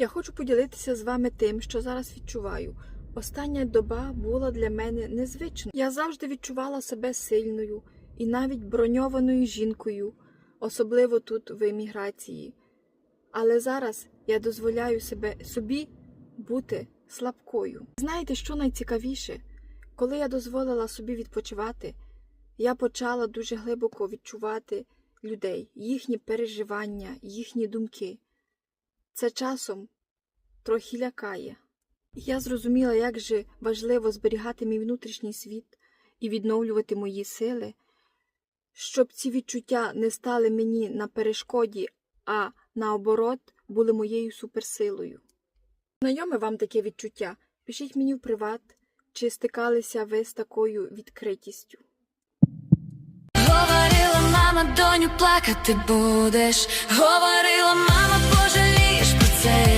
Я хочу поділитися з вами тим, що зараз відчуваю. Остання доба була для мене незвичною. Я завжди відчувала себе сильною і навіть броньованою жінкою, особливо тут в еміграції. Але зараз я дозволяю собі бути слабкою. Знаєте, що найцікавіше? Коли я дозволила собі відпочивати, я почала дуже глибоко відчувати людей, їхні переживання, їхні думки. Це часом трохи лякає. Я зрозуміла, як же важливо зберігати мій внутрішній світ і відновлювати мої сили, щоб ці відчуття не стали мені на перешкоді, а наоборот були моєю суперсилою. Знайоме вам таке відчуття? Пишіть мені в приват, чи стикалися ви з такою відкритістю. Говорила мама, доню, плакати будеш. Говорила мама, пожалієш про це.